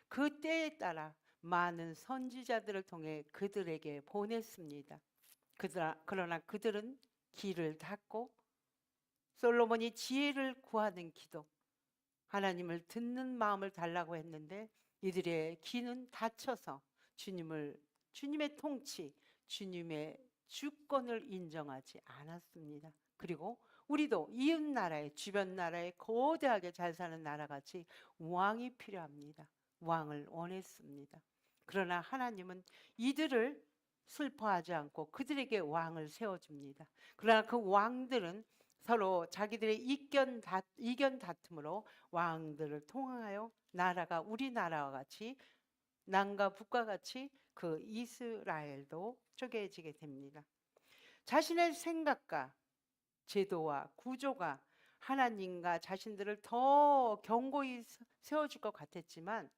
그 때에 따라 많은 선지자들을 통해 그들에게 보냈습니다. 그러나 그들은 길을 닫고 솔로몬이 지혜를 구하는 기도, 하나님을 듣는 마음을 달라고 했는데 이들의 귀는 닫혀서 주님의 통치, 주님의 주권을 인정하지 않았습니다. 그리고 우리도 이웃 나라에, 주변 나라에 거대하게 잘 사는 나라같이 왕이 필요합니다. 왕을 원했습니다. 그러나 하나님은 이들을 슬퍼하지 않고 그들에게 왕을 세워줍니다. 그러나 그 왕들은 서로 자기들의 이견 다툼으로 왕들을 통하여 나라가 우리나라와 같이 남과 북과 같이 그 이스라엘도 쪼개지게 됩니다. 자신의 생각과 제도와 구조가 하나님과 자신들을 더 견고히 세워줄 것 같았지만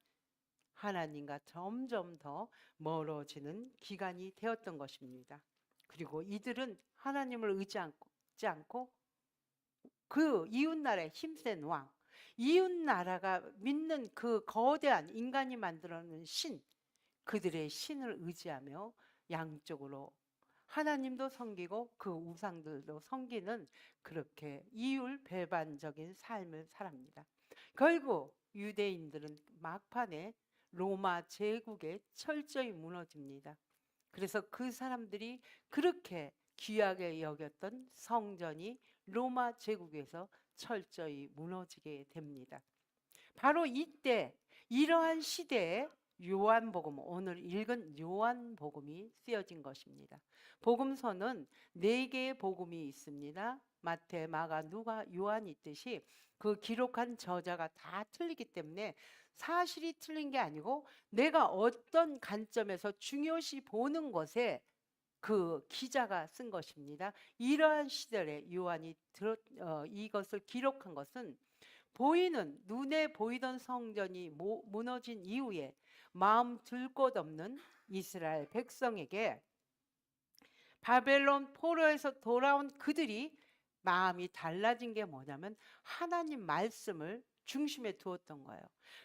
하나님과 점점 더 멀어지는 기간이 되었던 것입니다. 그리고 이들은 하나님을 의지하지 않고 그 이웃나라의 힘센 왕, 이웃나라가 믿는 그 거대한 인간이 만들어낸 신, 그들의 신을 의지하며 양쪽으로 하나님도 섬기고 그 우상들도 섬기는 그렇게 이율배반적인 삶을 살합니다. 결국 유대인들은 막판에 로마 제국에 철저히 무너집니다. 그래서 그 사람들이 그렇게 귀하게 여겼던 성전이 로마 제국에서 철저히 무너지게 됩니다. 바로 이때 이러한 시대에 요한복음, 오늘 읽은 요한복음이 쓰여진 것입니다. 복음서는 4개의 복음이 있습니다. 마태, 마가, 누가, 요한 있듯이 그 기록한 저자가 다 틀리기 때문에 사실이 틀린 게 아니고 내가 어떤 관점에서 중요시 보는 것에 그 기자가 쓴 것입니다. 이러한 시절에 요한이 이것을 기록한 것은 눈에 보이던 성전이 무너진 이후에 마음 들 곳 없는 이스라엘 백성에게 바벨론 포로에서 돌아온 그들이 마음이 달라진 게 뭐냐면 하나님 말씀을 중심에 두었던 거예요.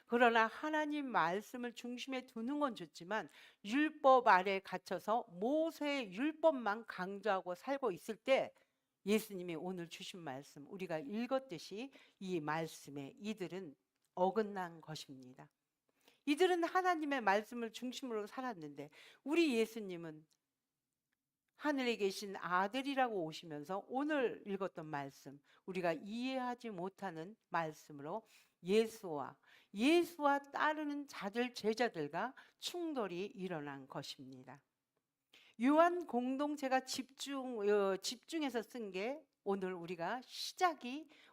그러나 하나님 말씀을 중심에 두는 건 좋지만 율법 아래 갇혀서 모세의 율법만 강조하고 살고 있을 때 예수님이 오늘 주신 말씀 우리가 읽었듯이 이 말씀에 이들은 어긋난 것입니다. 이들은 하나님의 말씀을 중심으로 살았는데 우리 예수님은 하늘에 계신 아들이라고 오시면서 오늘 읽었던 말씀, 우리가 이해하지 못하는 말씀으로 예수와 따르는 제자들과 충돌이 일어난 것입니다. 요한 공동체가 집중해서 쓴 게 오늘 우리가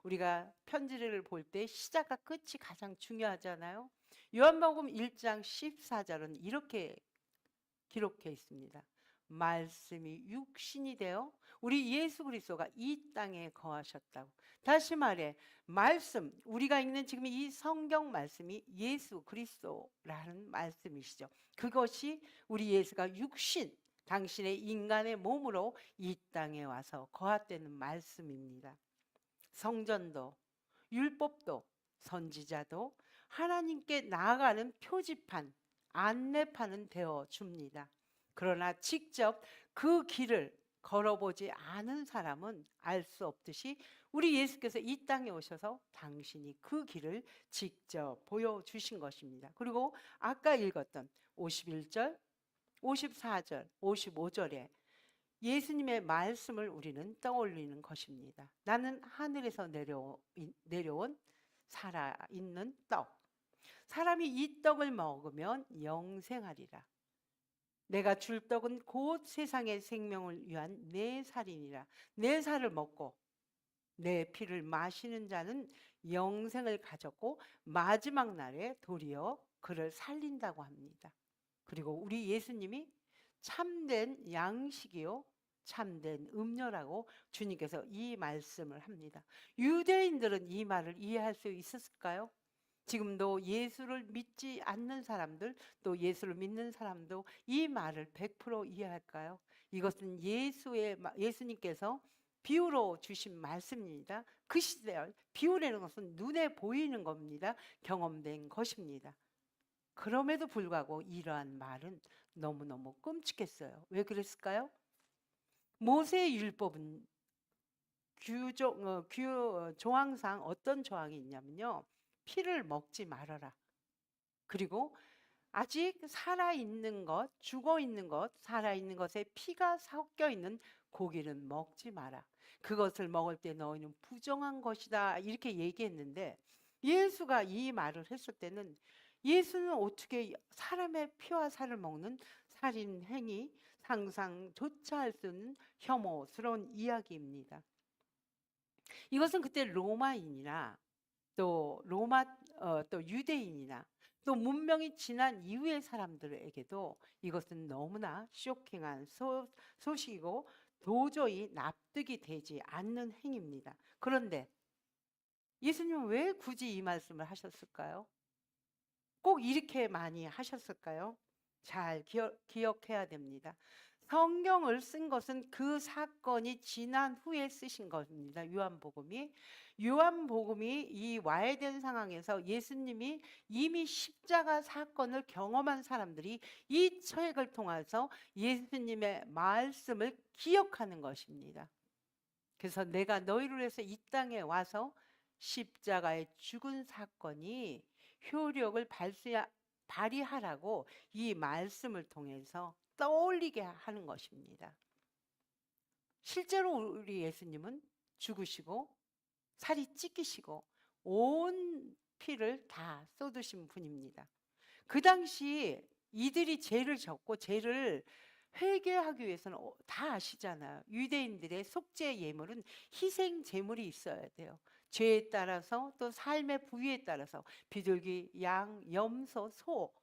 우리가 편지를 볼 때 시작과 끝이 가장 중요하잖아요. 요한복음 1장 14절은 이렇게 기록해 있습니다. 말씀이 육신이 되어 우리 예수 그리스도가 이 땅에 거하셨다고. 다시 말해 말씀, 우리가 읽는 지금 이 성경 말씀이 예수 그리스도라는 말씀이시죠. 그것이 우리 예수가 당신의 인간의 몸으로 이 땅에 와서 거하되는 말씀입니다. 성전도 율법도 선지자도 하나님께 나아가는 표지판, 안내판은 되어 줍니다. 그러나 직접 그 길을 걸어보지 않은 사람은 알 수 없듯이 우리 예수께서 이 땅에 오셔서 당신이 그 길을 직접 보여주신 것입니다. 그리고 아까 읽었던 51절, 54절, 55절에 예수님의 말씀을 우리는 떠올리는 것입니다. 나는 하늘에서 내려온 살아있는 떡. 사람이 이 떡을 먹으면 영생하리라. 내가 줄 떡은 곧 세상의 생명을 위한 내 살이니라. 내 살을 먹고 내 피를 마시는 자는 영생을 가졌고 마지막 날에 도리어 그를 살린다고 합니다. 그리고 우리 예수님이 참된 양식이요 참된 음료라고 주님께서 이 말씀을 합니다. 유대인들은 이 말을 이해할 수 있었을까요? 지금도 예수를 믿지 않는 사람들 또 예수를 믿는 사람도 이 말을 100% 이해할까요? 이것은 예수님께서 비유로 주신 말씀입니다. 그 시절 비유라는 것은 눈에 보이는 겁니다. 경험된 것입니다. 그럼에도 불구하고 이러한 말은 너무너무 끔찍했어요. 왜 그랬을까요? 모세의 율법은 조항상 어떤 조항이 있냐면요. 피를 먹지 말아라. 그리고 아직 살아있는 것, 죽어있는 것, 살아있는 것에 피가 섞여 있는 고기는 먹지 마라. 그것을 먹을 때 너희는 부정한 것이다. 이렇게 얘기했는데 예수가 이 말을 했을 때는 예수는 어떻게 사람의 피와 살을 먹는 살인 행위, 상상조차 할 수 없는 혐오스러운 이야기입니다. 이것은 그때 로마인이나 또 또 유대인이나 또 문명이 지난 이후의 사람들에게도 이것은 너무나 쇼킹한 소식이고 도저히 납득이 되지 않는 행위입니다. 그런데 예수님은 왜 굳이 이 말씀을 하셨을까요? 꼭 이렇게 많이 하셨을까요? 잘 기억해야 됩니다. 성경을 쓴 것은 그 사건이 지난 후에 쓰신 겁니다. 요한복음이 이 와야 된 상황에서 예수님이 이미 십자가 사건을 경험한 사람들이 이 책을 통해서 예수님의 말씀을 기억하는 것입니다. 그래서 내가 너희를 위해서 이 땅에 와서 십자가에 죽은 사건이 효력을 발휘하라고 이 말씀을 통해서 떠올리게 하는 것입니다. 실제로 우리 예수님은 죽으시고 살이 찢기시고 온 피를 다 쏟으신 분입니다. 그 당시 이들이 죄를 졌고 죄를 회개하기 위해서는 다 아시잖아요. 유대인들의 속죄 예물은 희생 제물이 있어야 돼요. 죄에 따라서 또 삶의 부위에 따라서 비둘기, 양, 염소, 소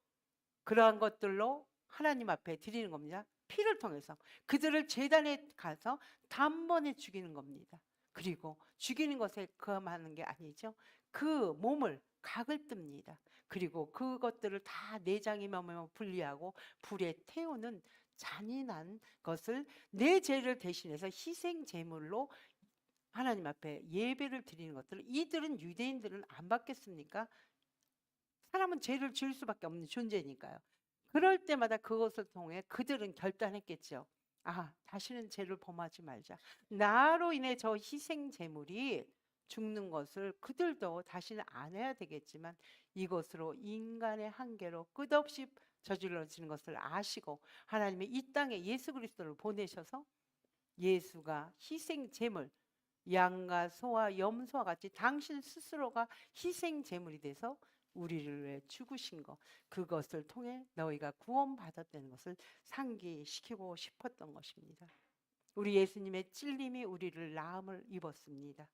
그러한 것들로 하나님 앞에 드리는 겁니다. 피를 통해서 그들을 제단에 가서 단번에 죽이는 겁니다. 그리고 죽이는 것에 그만하는 게 아니죠. 그 몸을 각을 뜹니다. 그리고 그것들을 다 내장이 면 분리하고 불에 태우는 잔인한 것을 내 죄를 대신해서 희생 제물로 하나님 앞에 예배를 드리는 것들을 이들은 유대인들은 안 받겠습니까? 사람은 죄를 지을 수밖에 없는 존재니까요. 그럴 때마다 그것을 통해 그들은 결단했겠죠. 아, 다시는 죄를 범하지 말자. 나로 인해 저 희생 제물이 죽는 것을 그들도 다시는 안 해야 되겠지만 이것으로 인간의 한계로 끝없이 저질러지는 것을 아시고 하나님이 이 땅에 예수 그리스도를 보내셔서 예수가 희생 제물 양과 소와 염소와 같이 당신 스스로가 희생 제물이 돼서 우리를 위해 죽으신 것 그것을 통해 너희가 구원받았다는 것을 상기시키고 싶었던 것입니다. 우리 예수님의 찔림이 우리를 나음을 입었습니다.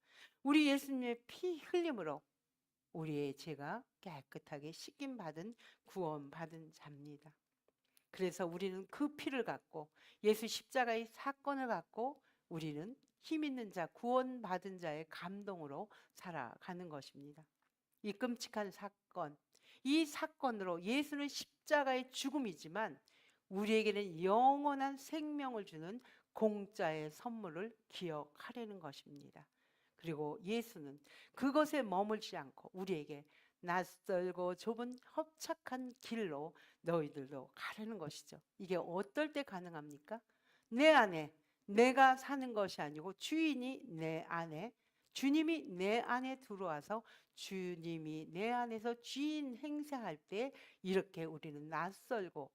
우리 예수님의 피 흘림으로 우리의 죄가 깨끗하게 씻김 받은 구원받은 자입니다. 그래서 우리는 그 피를 갖고 예수 십자가의 사건을 갖고 우리는 힘 있는 자, 구원받은 자의 감동으로 살아가는 것입니다. 이 끔찍한 사건, 이 사건으로 예수는 십자가의 죽음이지만 우리에게는 영원한 생명을 주는 공짜의 선물을 기억하려는 것입니다. 그리고 예수는 그것에 머물지 않고 우리에게 낯설고 좁은 협착한 길로 너희들도 가려는 것이죠. 이게 어떨 때 가능합니까? 내 안에 내가 사는 것이 아니고 주님이 내 안에 들어와서 주님이 내 안에서 주인 행세할 때 이렇게 우리는 낯설고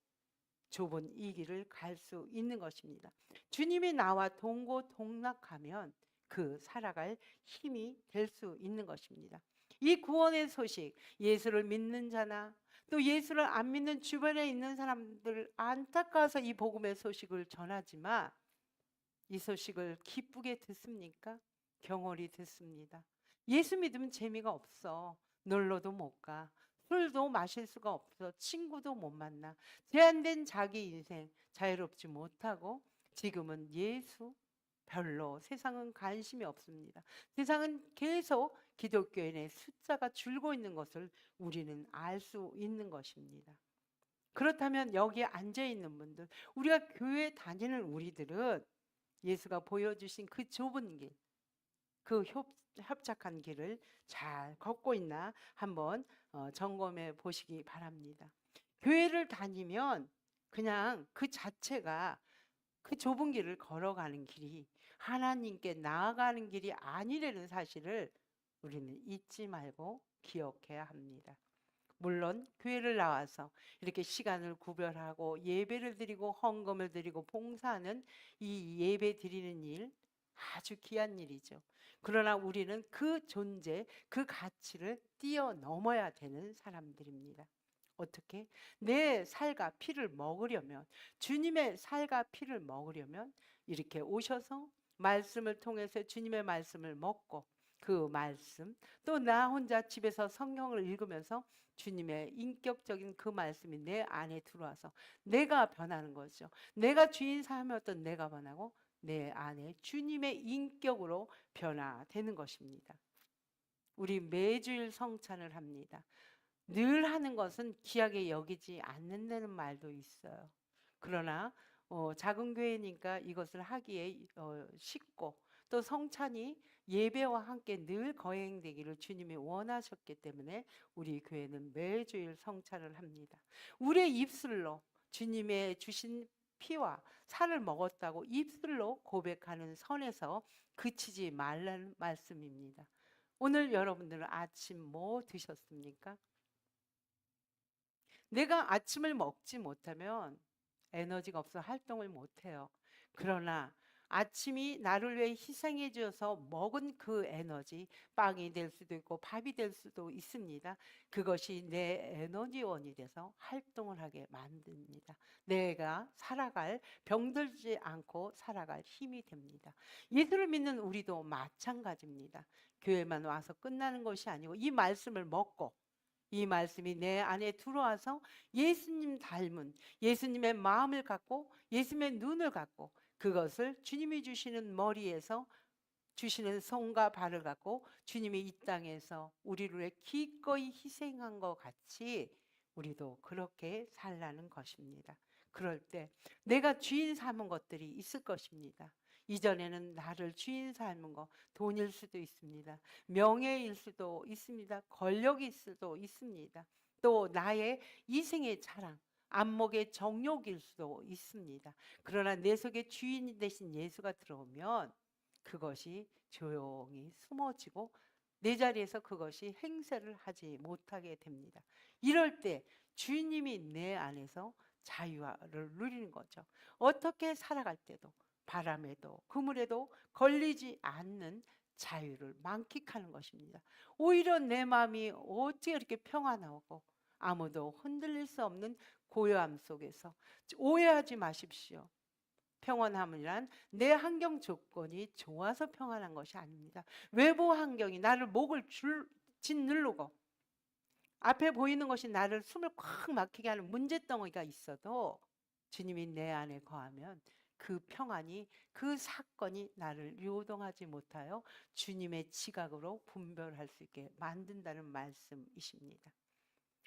좁은 이 길을 갈 수 있는 것입니다. 주님이 나와 동고동락하면 그 살아갈 힘이 될 수 있는 것입니다. 이 구원의 소식, 예수를 믿는 자나 또 예수를 안 믿는 주변에 있는 사람들 안타까워서 이 복음의 소식을 전하지만 이 소식을 기쁘게 듣습니까? 경홀히 듣습니다. 예수 믿으면 재미가 없어. 놀러도 못 가. 술도 마실 수가 없어. 친구도 못 만나. 제한된 자기 인생 자유롭지 못하고 지금은 예수 별로 세상은 관심이 없습니다. 세상은 계속 기독교인의 숫자가 줄고 있는 것을 우리는 알 수 있는 것입니다. 그렇다면 여기에 앉아 있는 분들, 우리가 교회 다니는 우리들은 예수가 보여주신 그 좁은 길, 그 협착한 길을 잘 걷고 있나 한번 점검해 보시기 바랍니다. 교회를 다니면 그냥 그 자체가 그 좁은 길을 걸어가는 길이 하나님께 나아가는 길이 아니라는 사실을 우리는 잊지 말고 기억해야 합니다. 물론 교회를 나와서 이렇게 시간을 구별하고 예배를 드리고 헌금을 드리고 봉사하는 이 예배 드리는 일 아주 귀한 일이죠. 그러나 우리는 그 존재, 그 가치를 뛰어넘어야 되는 사람들입니다. 어떻게? 내 살과 피를 먹으려면, 주님의 살과 피를 먹으려면 이렇게 오셔서 말씀을 통해서 주님의 말씀을 먹고, 그 말씀, 또 나 혼자 집에서 성경을 읽으면서 주님의 인격적인 그 말씀이 내 안에 들어와서 내가 변하는 거죠. 내가 주인 삶이었던 내가 변하고 내 안에 주님의 인격으로 변화되는 것입니다. 우리 매주일 성찬을 합니다. 늘 하는 것은 귀하게 여기지 않는다는 말도 있어요. 그러나 작은 교회니까 이것을 하기에 쉽고, 또 성찬이 예배와 함께 늘 거행되기를 주님이 원하셨기 때문에 우리 교회는 매주일 성찬을 합니다. 우리의 입술로 주님의 주신 피와 살을 먹었다고 입술로 고백하는 선에서 그치지 말라는 말씀입니다. 오늘 여러분들은 아침 뭐 드셨습니까? 내가 아침을 먹지 못하면 에너지가 없어 활동을 못해요. 그러나 아침이 나를 위해 희생해 주어서 먹은 그 에너지, 빵이 될 수도 있고 밥이 될 수도 있습니다. 그것이 내 에너지원이 돼서 활동을 하게 만듭니다. 내가 살아갈, 병들지 않고 살아갈 힘이 됩니다. 예수를 믿는 우리도 마찬가지입니다. 교회만 와서 끝나는 것이 아니고 이 말씀을 먹고 이 말씀이 내 안에 들어와서 예수님 닮은, 예수님의 마음을 갖고 예수님의 눈을 갖고 그것을 주님이 주시는 머리에서 주시는 손과 발을 갖고 주님이 이 땅에서 우리를 위해 기꺼이 희생한 것 같이 우리도 그렇게 살라는 것입니다. 그럴 때 내가 주인 삼은 것들이 있을 것입니다. 이전에는 나를 주인 삼은 거 돈일 수도 있습니다. 명예일 수도 있습니다. 권력일 수도 있습니다. 또 나의 이생의 자랑, 안목의 정욕일 수도 있습니다. 그러나 내 속에 주인 되신 예수가 들어오면 그것이 조용히 숨어지고 내 자리에서 그것이 행세를 하지 못하게 됩니다. 이럴 때 주님이 내 안에서 자유를 누리는 거죠. 어떻게 살아갈 때도 바람에도 그물에도 걸리지 않는 자유를 만끽하는 것입니다. 오히려 내 마음이 어떻게 이렇게 평안하고 아무도 흔들릴 수 없는 고요함 속에서 오해하지 마십시오. 평안함이란 내 환경 조건이 좋아서 평안한 것이 아닙니다. 외부 환경이 나를 목을 짓누르고 앞에 보이는 것이 나를 숨을 꽉 막히게 하는 문제덩어리가 있어도 주님이 내 안에 거하면 그 평안이, 그 사건이 나를 요동하지 못하여 주님의 지각으로 분별할 수 있게 만든다는 말씀이십니다.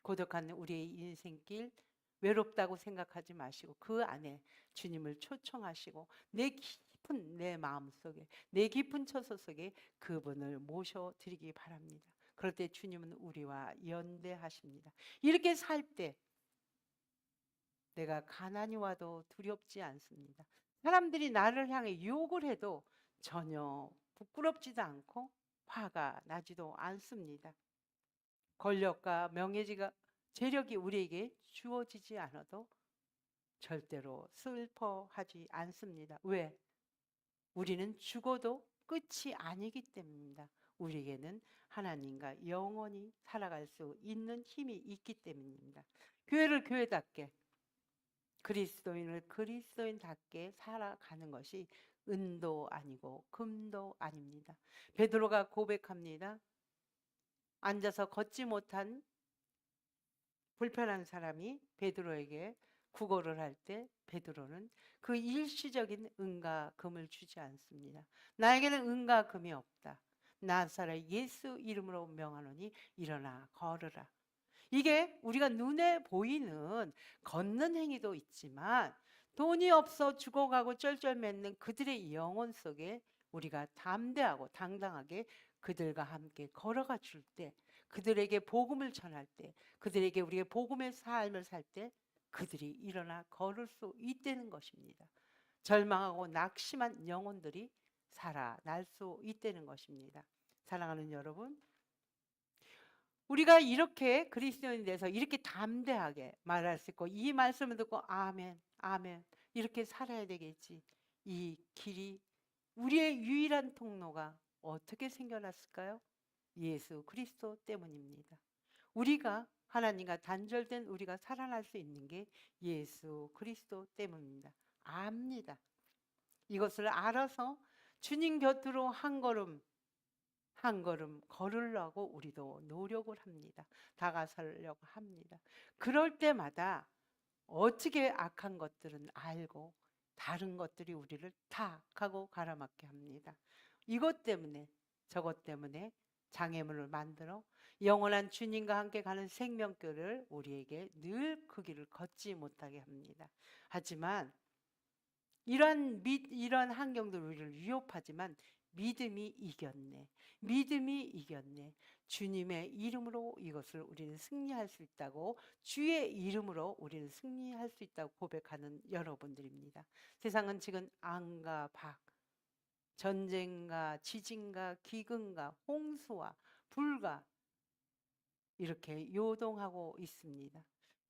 고독한 우리의 인생길, 외롭다고 생각하지 마시고 그 안에 주님을 초청하시고 내 깊은 내 마음속에, 내 깊은 처소 속에 그분을 모셔드리기 바랍니다. 그럴 때 주님은 우리와 연대하십니다. 이렇게 살 때 내가 가난이 와도 두렵지 않습니다. 사람들이 나를 향해 욕을 해도 전혀 부끄럽지도 않고 화가 나지도 않습니다. 권력과 명예지가 재력이 우리에게 주어지지 않아도 절대로 슬퍼하지 않습니다. 왜? 우리는 죽어도 끝이 아니기 때문입니다. 우리에게는 하나님과 영원히 살아갈 수 있는 힘이 있기 때문입니다. 교회를 교회답게, 그리스도인을 그리스도인답게 살아가는 것이 은도 아니고 금도 아닙니다. 베드로가 고백합니다. 앉아서 걷지 못한 불편한 사람이 베드로에게 구걸을 할 때 베드로는 그 일시적인 은과 금을 주지 않습니다. 나에게는 은과 금이 없다. 나사렛 예수 이름으로 명하노니 일어나 걸으라. 이게 우리가 눈에 보이는 걷는 행위도 있지만 돈이 없어 죽어가고 쩔쩔매는 그들의 영혼 속에 우리가 담대하고 당당하게 그들과 함께 걸어가 줄 때 그들에게 복음을 전할 때, 그들에게 우리의 복음의 삶을 살 때 그들이 일어나 걸을 수 있다는 것입니다. 절망하고 낙심한 영혼들이 살아날 수 있다는 것입니다. 사랑하는 여러분, 우리가 이렇게 그리스도인이 돼서 이렇게 담대하게 말할 수 있고 이 말씀을 듣고 아멘, 아멘 이렇게 살아야 되겠지. 이 길이 우리의 유일한 통로가 어떻게 생겨났을까요? 예수 그리스도 때문입니다. 우리가 하나님과 단절된 우리가 살아날 수 있는 게 예수 그리스도 때문입니다. 압니다. 이것을 알아서 주님 곁으로 한 걸음 한 걸음 걸으려고 우리도 노력을 합니다. 다가서려고 합니다. 그럴 때마다 어떻게 악한 것들은 알고 다른 것들이 우리를 탁 하고 가라앉게 합니다. 이것 때문에 저것 때문에 장애물을 만들어 영원한 주님과 함께 가는 생명길을 우리에게 늘 그 길을 걷지 못하게 합니다. 하지만 이런 환경들 우리를 위협하지만 믿음이 이겼네. 믿음이 이겼네. 주님의 이름으로 이것을 우리는 승리할 수 있다고, 주의 이름으로 우리는 승리할 수 있다고 고백하는 여러분들입니다. 세상은 지금 암과 박, 전쟁과 지진과 기근과 홍수와 불과 이렇게 요동하고 있습니다.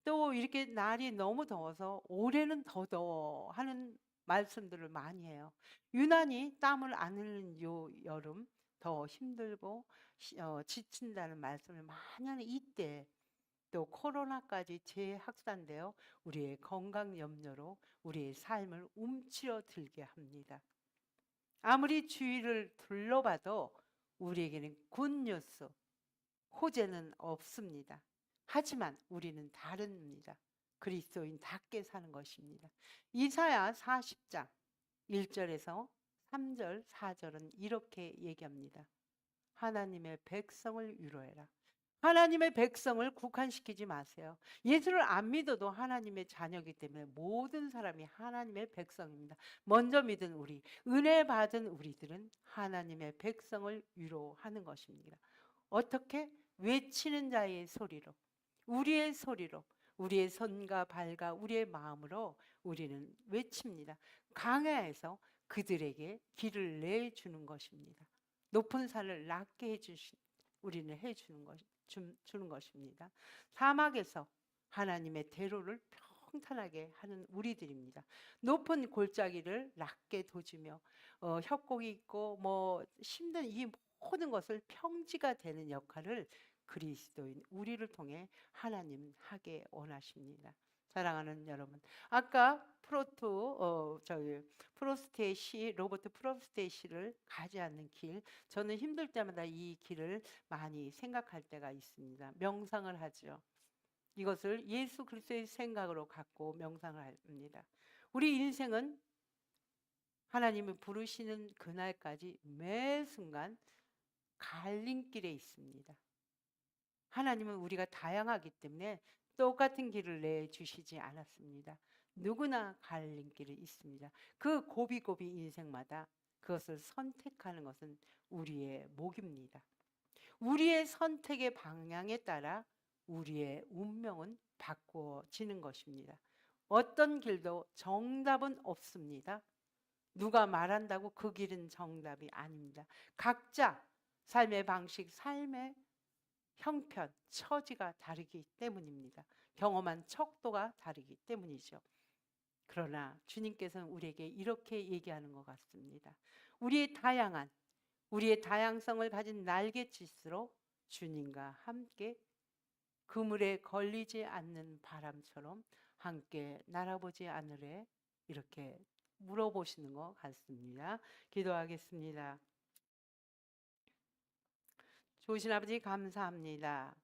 또 이렇게 날이 너무 더워서 올해는 더 더워 하는 말씀들을 많이 해요. 유난히 땀을 안 흘리는 요 여름 더 힘들고 지친다는 말씀을 많이 하는 이때 또 코로나까지 재확산되어 우리의 건강 염려로 우리의 삶을 움츠러 들게 합니다. 아무리 주위를 둘러봐도 우리에게는 굿뉴스, 호재는 없습니다. 하지만 우리는 다릅니다. 그리스도인답게 사는 것입니다. 이사야 40장 1절에서 3절, 4절은 이렇게 얘기합니다. 하나님의 백성을 위로해라. 하나님의 백성을 국한시키지 마세요. 예수를 안 믿어도 하나님의 자녀이기 때문에 모든 사람이 하나님의 백성입니다. 먼저 믿은 우리, 은혜 받은 우리들은 하나님의 백성을 위로하는 것입니다. 어떻게? 외치는 자의 소리로, 우리의 소리로, 우리의 손과 발과 우리의 마음으로 우리는 외칩니다. 강야에서 그들에게 길을 내주는 것입니다. 높은 산을 낮게 우리는 주는 것입니다. 사막에서 하나님의 대로를 평탄하게 하는 우리들입니다. 높은 골짜기를 낮게 도주며 협곡이 있고 힘든 이 모든 것을 평지가 되는 역할을 그리스도인 우리를 통해 하나님 하게 원하십니다. 사랑하는 여러분, 아까 프로스트의 시, 로버트 프로스트의 시를 가지 않는 길, 저는 힘들 때마다 이 길을 많이 생각할 때가 있습니다. 명상을 하죠. 이것을 예수 그리스도의 생각으로 갖고 명상을 합니다. 우리 인생은 하나님을 부르시는 그날까지 매 순간 갈림길에 있습니다. 하나님은 우리가 다양하기 때문에 똑같은 길을 내주시지 않았습니다. 누구나 갈림길이 있습니다. 그 고비고비 인생마다 그것을 선택하는 것은 우리의 몫입니다. 우리의 선택의 방향에 따라 우리의 운명은 바꿔지는 것입니다. 어떤 길도 정답은 없습니다. 누가 말한다고 그 길은 정답이 아닙니다. 각자 삶의 방식, 삶의 형편, 처지가 다르기 때문입니다. 경험한 척도가 다르기 때문이죠. 그러나 주님께서는 우리에게 이렇게 얘기하는 것 같습니다. 우리의 다양성을 가진 날갯짓으로 주님과 함께 그물에 걸리지 않는 바람처럼 함께 날아보지 않으래, 이렇게 물어보시는 것 같습니다. 기도하겠습니다. 좋으신 아버지 감사합니다.